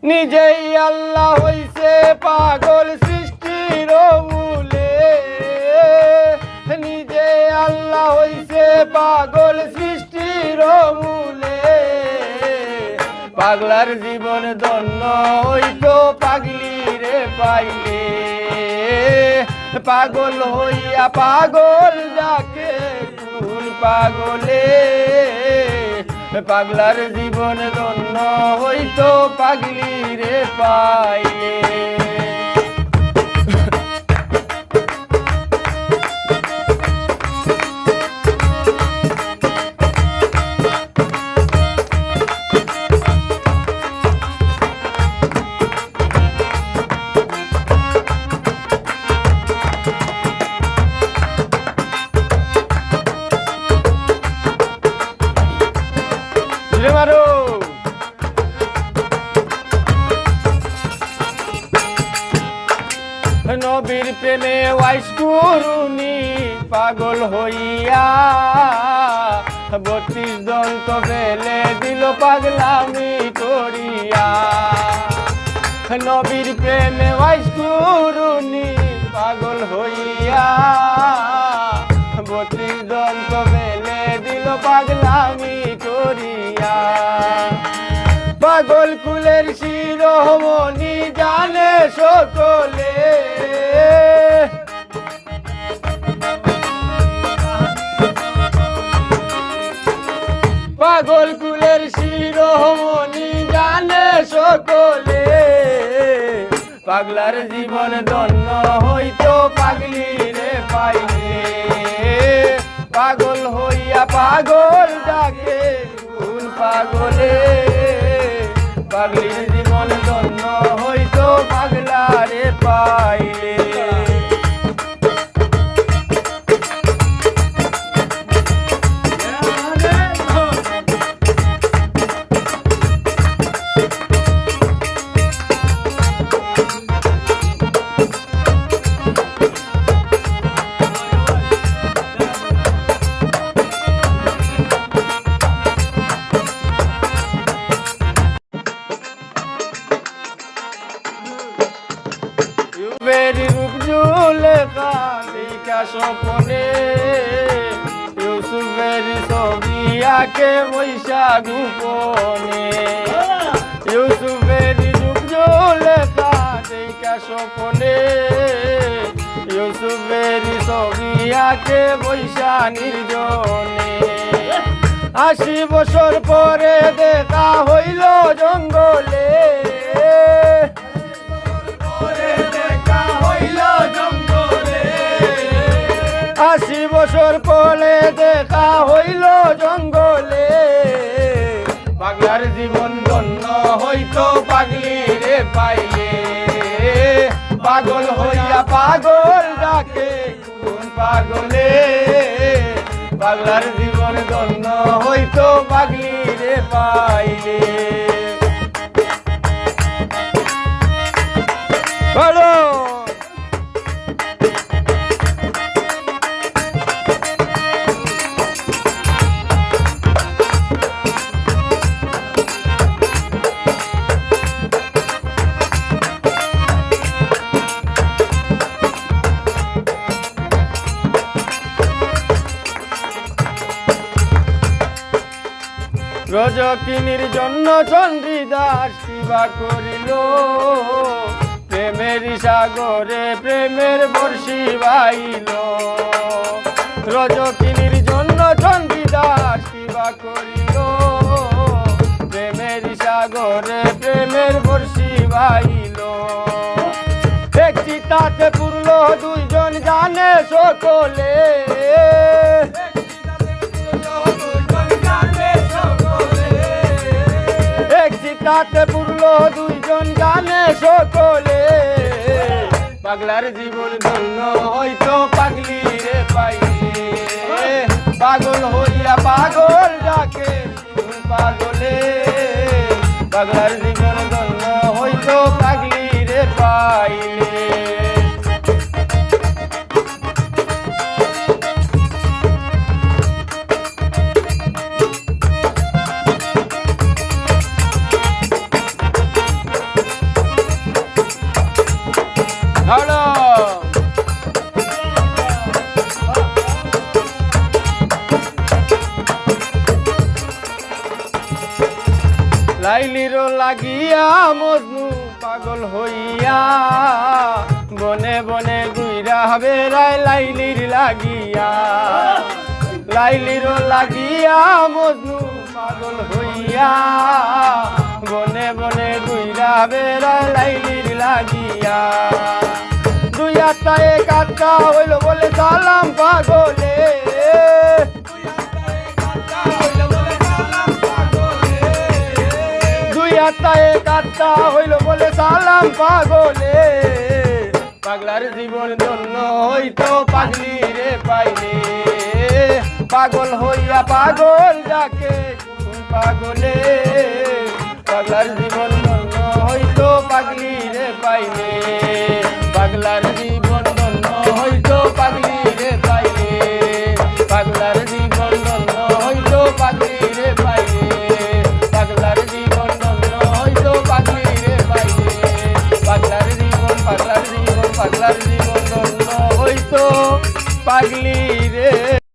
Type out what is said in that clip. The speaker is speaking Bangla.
নিজেই আল্লাহ হইছে পাগল সৃষ্টির মূলে, নিজে আল্লাহ হইছে পাগল সৃষ্টির মূলে। পাগলার জীবন ধন্য হইতো পাগলি রে পাইলে, পাগল হইয়া পাগল ডাকে কোন পাগলে। পাগলার জীবন ধন্য হইতো পাগলি রে পাইলে। নবীর প্রেমে ওয়াইস করুনি পাগল হইয়া, 32 দন্ত ফেলে দিল পাগলামি করিয়া। নবীর প্রেমে ওয়াইস করুনি পাগল হইয়া, 32 দন্ত ফেলে দিল পাগলামি করিয়া। পাগল কুলের শিরোমণি জানে সকলে, পাগল কুলের শিরোমণি জানে সকলে। পাগলার জীবন ধন্য হইতো পাগলি রে পাইলে, পাগল হইয়া পাগল ডাকে কোন পাগলে। পাগলির জীবন ধন্য হইতো পাগলা রে পাইলে। রূপ জুলেখা দেখা স্বপনে, ইউসুফের ছবি আঁকে বৈশা গোপনে। ইউসুফের রূপ জুলেখা দেখা স্বপনে, ইউসুফের ছবি আঁকে বৈশা নির্জনে। 80 বছর পরে দেখা হইল জঙ্গলে, 80 বছর পরে দেখা হইল জঙ্গলে। পাগলার জীবন ধন্য হইতো পাগলি রে পাইলে, পাগল হইয়া পাগল ডাকে কোন পাগলে। পাগলার জীবন ধন্য হইতো পাগলি রে পাইলে। বলো রজকিনীর জন্য চন্দ্রদাস কিবা করিল, প্রেমের সাগরে প্রেমের বর্ষি বাইল। রজকিনীর জন্য চন্দ্রদাস কিবা করিল, প্রেমের সাগরে প্রেমের বর্ষি বাইল। এক চিতাতে পুরল দুইজন জানে সকলে, চিতাতে পুরল দুইজন জানে সকলে। পাগলার জীবন ধন্য হইতো পাগলি রে পাইলে, পাগল হইয়া পাগল ডাকে কোন পাগলে। পাগলার জীবন ধন্য হইতো পাগলি রে পাইলে। লাইলির লাগিয়া মজনু পাগল হইয়া বনে বনে ঘুইরা বেড়ায় লাইলির লাগিয়া লাইলির লাগিয়া মজনু পাগল হইয়া বনে বনে ঘুইরা বেড়ায় লাইলির লাগিয়া দুই আত্মায় কাটকা হইল বলে সালাম পাগলে আত্মায় কাট্টা হইল বলে সালাম পাগলে পাগলার জীবন ধন্য হইতো পাগলি রে পাইলে পাগল হইয়া পাগল যাকে পাগলে পাগলার জীবন ধন্য হইতো পাগলি রে পাইলে পাগলার জীবন ধন্য হইতো পাগলি রে পাইলে পাগলার জীবন ধন্য হইতো পাগলি রে পাইলে পাগলার জীবন পাগলার জীবন ধন্য হইতো পাগলি